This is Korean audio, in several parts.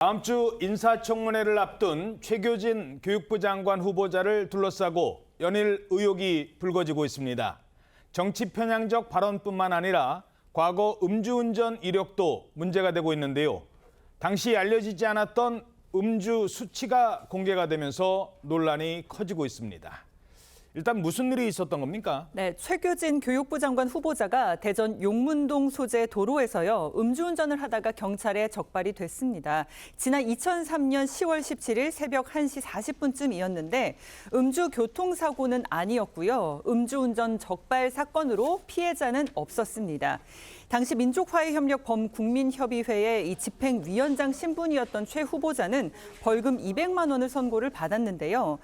다음 주 인사청문회를 앞둔 최교진 교육부 장관 후보자를 둘러싸고 연일 의혹이 불거지고 있습니다. 정치 편향적 발언뿐만 아니라 과거 음주운전 이력도 문제가 되고 있는데요. 당시 알려지지 않았던 음주 수치가 공개가 되면서 논란이 커지고 있습니다. 일단 무슨 일이 있었던 겁니까? 네, 최교진 교육부 장관 후보자가 대전 용문동 소재 도로에서요. 음주운전을 하다가 경찰에 적발이 됐습니다. 지난 2003년 10월 17일 새벽 1시 40분쯤이었는데 음주 교통사고는 아니었고요. 음주운전 적발 사건으로 피해자는 없었습니다. 당시 민족화해협력 범국민협의회의 이 집행위원장 신분이었던 최 후보자는 벌금 200만 원을 선고를 받았는데요.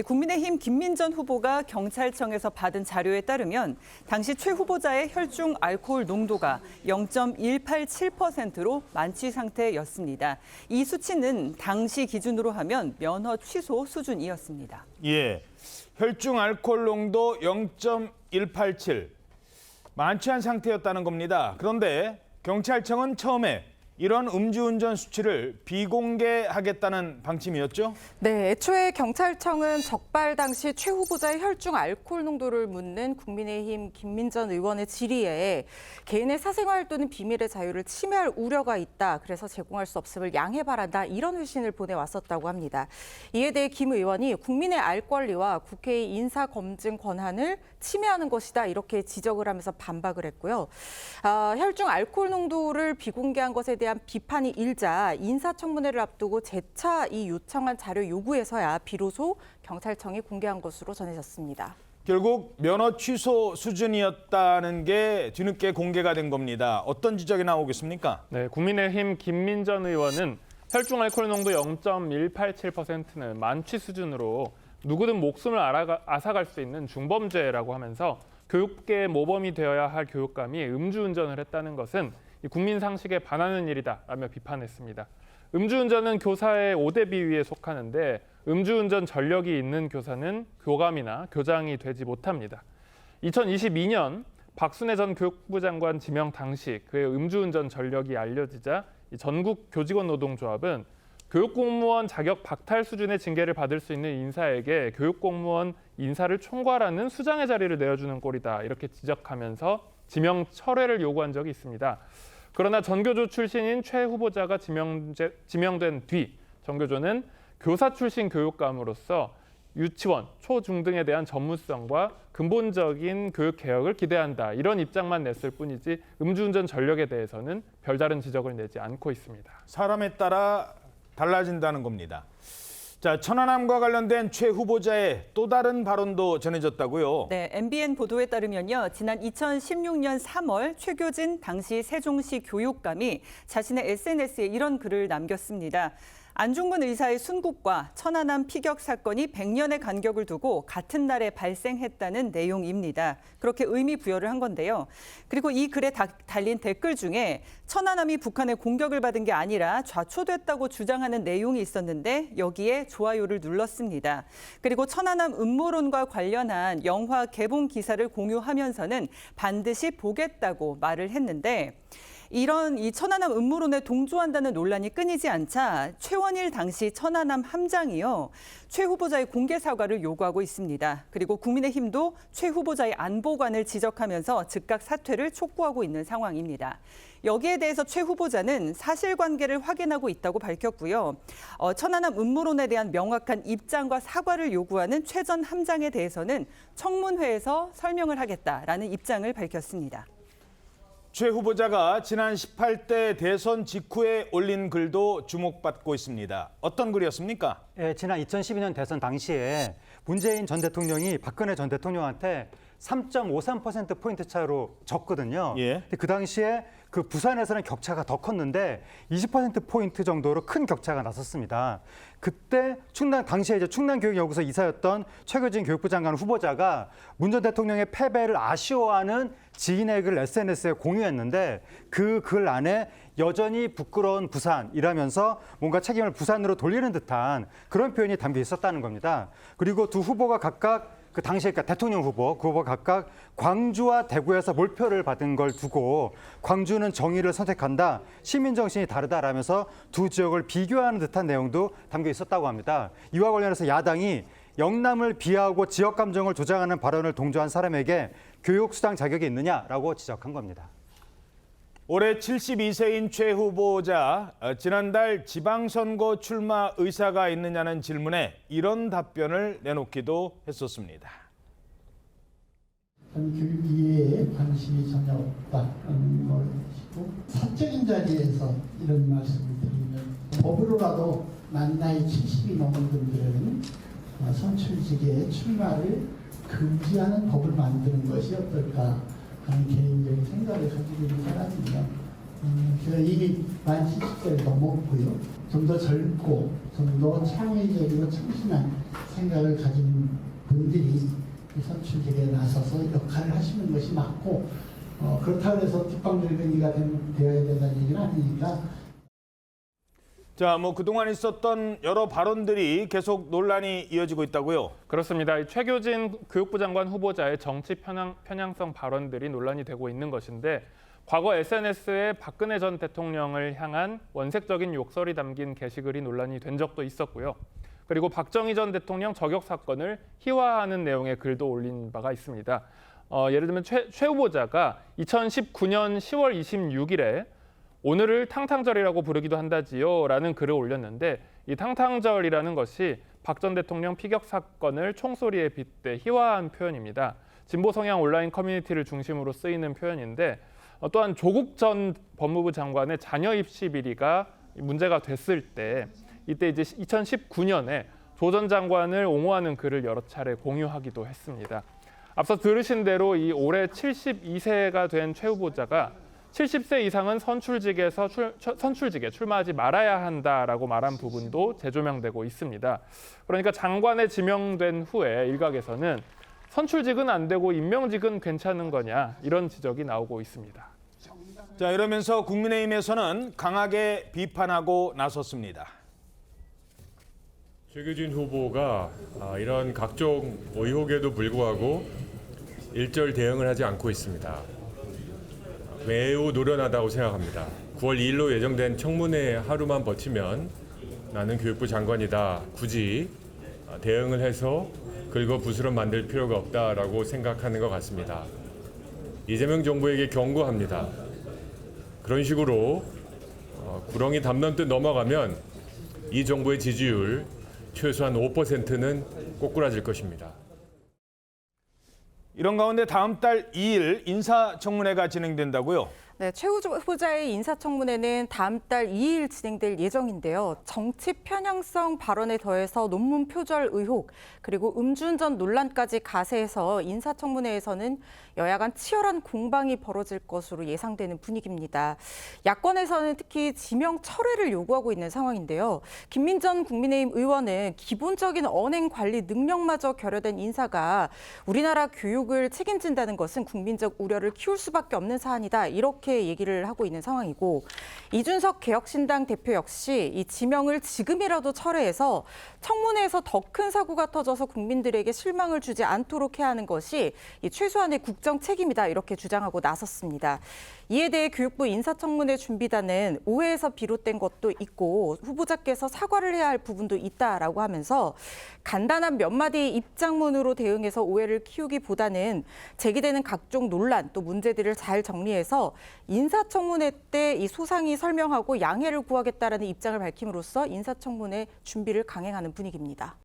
국민의힘 김민전 후보가 경찰청에서 받은 자료에 따르면 당시 최 후보자의 혈중 알코올 농도가 0.187%로 만취 상태였습니다. 이 수치는 당시 기준으로 하면 면허 취소 수준이었습니다. 예, 혈중 알코올 농도 0.187. 만취한 상태였다는 겁니다. 그런데 경찰청은 처음에 이런 음주운전 수치를 비공개하겠다는 방침이었죠? 네, 애초에 경찰청은 적발 당시 최 후보자의 혈중 알코올 농도를 묻는 국민의힘 김민전 의원의 질의에 개인의 사생활 또는 비밀의 자유를 침해할 우려가 있다. 그래서 제공할 수 없음을 양해 바란다. 이런 회신을 보내왔었다고 합니다. 이에 대해 김 의원이 국민의 알 권리와 국회의 인사검증 권한을 침해하는 것이다. 이렇게 지적을 하면서 반박을 했고요. 혈중 알코올 농도를 비공개한 것에 대한 비판이 일자 인사청문회를 앞두고 재차 이 요청한 자료 요구에서야 비로소 경찰청이 공개한 것으로 전해졌습니다. 결국 면허 취소 수준이었다는 게 뒤늦게 공개가 된 겁니다. 어떤 지적이 나오고 있습니까? 네, 국민의힘 김민전 의원은 혈중 알코올 농도 0.187%는 만취 수준으로 누구든 목숨을 앗아갈 수 있는 중범죄라고 하면서 교육계의 모범이 되어야 할 교육감이 음주운전을 했다는 것은 국민 상식에 반하는 일이다라며 비판했습니다. 음주운전은 교사의 5대 비위에 속하는데 음주운전 전력이 있는 교사는 교감이나 교장이 되지 못합니다. 2022년 박순애 전 교육부 장관 지명 당시 그의 음주운전 전력이 알려지자 전국 교직원 노동조합은 교육공무원 자격 박탈 수준의 징계를 받을 수 있는 인사에게 교육공무원 인사를 총괄하는 수장의 자리를 내어주는 꼴이다. 이렇게 지적하면서 지명 철회를 요구한 적이 있습니다. 그러나 전교조 출신인 최 후보자가 지명된 뒤 전교조는 교사 출신 교육감으로서 유치원, 초, 중 등에 대한 전문성과 근본적인 교육 개혁을 기대한다. 이런 입장만 냈을 뿐이지 음주운전 전력에 대해서는 별다른 지적을 내지 않고 있습니다. 사람에 따라 달라진다는 겁니다. 자, 천안함과 관련된 최 후보자의 또 다른 발언도 전해졌다고요? 네, MBN 보도에 따르면요. 지난 2016년 3월 최교진 당시 세종시 교육감이 자신의 SNS에 이런 글을 남겼습니다. 안중근 의사의 순국과 천안함 피격 사건이 100년의 간격을 두고 같은 날에 발생했다는 내용입니다. 그렇게 의미 부여를 한 건데요. 그리고 이 글에 달린 댓글 중에 천안함이 북한의 공격을 받은 게 아니라 좌초됐다고 주장하는 내용이 있었는데 여기에 좋아요를 눌렀습니다. 그리고 천안함 음모론과 관련한 영화 개봉 기사를 공유하면서는 반드시 보겠다고 말을 했는데 이런 이 천안함 음모론에 동조한다는 논란이 끊이지 않자 최원일 당시 천안함 함장이요. 최 후보자의 공개 사과를 요구하고 있습니다. 그리고 국민의힘도 최 후보자의 안보관을 지적하면서 즉각 사퇴를 촉구하고 있는 상황입니다. 여기에 대해서 최 후보자는 사실관계를 확인하고 있다고 밝혔고요. 천안함 음모론에 대한 명확한 입장과 사과를 요구하는 최 전 함장에 대해서는 청문회에서 설명을 하겠다라는 입장을 밝혔습니다. 최 후보자가 지난 18대 대선 직후에 올린 글도 주목받고 있습니다. 어떤 글이었습니까? 예, 지난 2012년 대선 당시에 문재인 전 대통령이 박근혜 전 대통령한테 3.53%포인트 차로 졌거든요. 예. 근데 그 당시에 그 부산에서는 격차가 더 컸는데 20%포인트 정도로 큰 격차가 났었습니다. 그때 당시에 이제 충남교육연구소 이사였던 최교진 교육부 장관 후보자가 문 전 대통령의 패배를 아쉬워하는 지인의 글을 SNS에 공유했는데 그 글 안에 여전히 부끄러운 부산이라면서 뭔가 책임을 부산으로 돌리는 듯한 그런 표현이 담겨 있었다는 겁니다. 그리고 두 후보가 각각 그 당시에 그러니까 대통령 후보, 그 후보 각각 광주와 대구에서 몰표를 받은 걸 두고 광주는 정의를 선택한다, 시민 정신이 다르다라면서 두 지역을 비교하는 듯한 내용도 담겨 있었다고 합니다. 이와 관련해서 야당이 영남을 비하하고 지역 감정을 조장하는 발언을 동조한 사람에게 교육 수당 자격이 있느냐라고 지적한 겁니다. 올해 72세인 최 후보자, 지난달 지방선거 출마 의사가 있느냐는 질문에 이런 답변을 내놓기도 했었습니다. 교육 이외에 관심이 전혀 없다는 것이고, 사적인 자리에서 이런 말씀을 드리면 법으로라도 만 나이 70이 넘은 분들은 선출직에 출마를 금지하는 법을 만드는 것이 어떨까 하는 개인적인 생각을 가지고 있는 사람이며, 제가 이미 만 70세를 넘었고요. 좀 더 젊고 좀 더 창의적이고 참신한 생각을 가진 분들이 선출직에 나서서 역할을 하시는 것이 맞고, 그렇다고 해서 뒷방늙은이가 되어야 된다는 얘기는 아니니까. 자, 그동안 있었던 여러 발언들이 계속 논란이 이어지고 있다고요? 그렇습니다. 이 최교진 교육부 장관 후보자의 정치 편향성 발언들이 논란이 되고 있는 것인데, 과거 SNS에 박근혜 전 대통령을 향한 원색적인 욕설이 담긴 게시글이 논란이 된 적도 있었고요. 그리고 박정희 전 대통령 저격 사건을 희화화하는 내용의 글도 올린 바가 있습니다. 예를 들면 최 후보자가 2019년 10월 26일에 오늘을 탕탕절이라고 부르기도 한다지요 라는 글을 올렸는데, 이 탕탕절이라는 것이 박 전 대통령 피격 사건을 총소리에 빗대 희화한 표현입니다. 진보 성향 온라인 커뮤니티를 중심으로 쓰이는 표현인데, 또한 조국 전 법무부 장관의 자녀 입시 비리가 문제가 됐을 때, 이때 이제 2019년에 조 전 장관을 옹호하는 글을 여러 차례 공유하기도 했습니다. 앞서 들으신 대로 이 올해 72세가 된 최 후보자가 70세 이상은 선출직에 출마하지 말아야 한다라고 말한 부분도 재조명되고 있습니다. 그러니까 장관에 지명된 후에 일각에서는 선출직은 안 되고 임명직은 괜찮은 거냐, 이런 지적이 나오고 있습니다. 자, 이러면서 국민의힘에서는 강하게 비판하고 나섰습니다. 최교진 후보가 이런 각종 의혹에도 불구하고 일절 대응을 하지 않고 있습니다. 매우 노련하다고 생각합니다. 9월 2일로 예정된 청문회 하루만 버티면 나는 교육부 장관이다, 굳이 대응을 해서 긁어부스럼 만들 필요가 없다라고 생각하는 것 같습니다. 이재명 정부에게 경고합니다. 그런 식으로 구렁이 담 넘듯 넘어가면 이 정부의 지지율 최소한 5%는 꼬꾸라질 것입니다. 이런 가운데 다음 달 2일 인사청문회가 진행된다고요? 네, 최 후보자의 인사청문회는 다음 달 2일 진행될 예정인데요. 정치 편향성 발언에 더해서 논문 표절 의혹, 그리고 음주운전 논란까지 가세해서 인사청문회에서는 여야 간 치열한 공방이 벌어질 것으로 예상되는 분위기입니다. 야권에서는 특히 지명 철회를 요구하고 있는 상황인데요. 김민전 국민의힘 의원은 기본적인 언행 관리 능력마저 결여된 인사가 우리나라 교육을 책임진다는 것은 국민적 우려를 키울 수밖에 없는 사안이다, 이렇게 얘기를 하고 있는 상황이고, 이준석 개혁신당 대표 역시 이 지명을 지금이라도 철회해서 청문회에서 더 큰 사고가 터져서 국민들에게 실망을 주지 않도록 해야 하는 것이 이 최소한의 국정 책임이다, 이렇게 주장하고 나섰습니다. 이에 대해 교육부 인사청문회 준비단은 오해에서 비롯된 것도 있고 후보자께서 사과를 해야 할 부분도 있다라고 하면서 간단한 몇 마디의 입장문으로 대응해서 오해를 키우기보다는 제기되는 각종 논란 또 문제들을 잘 정리해서 인사청문회 때 이 소상히 설명하고 양해를 구하겠다라는 입장을 밝힘으로써 인사청문회 준비를 강행하는 분위기입니다.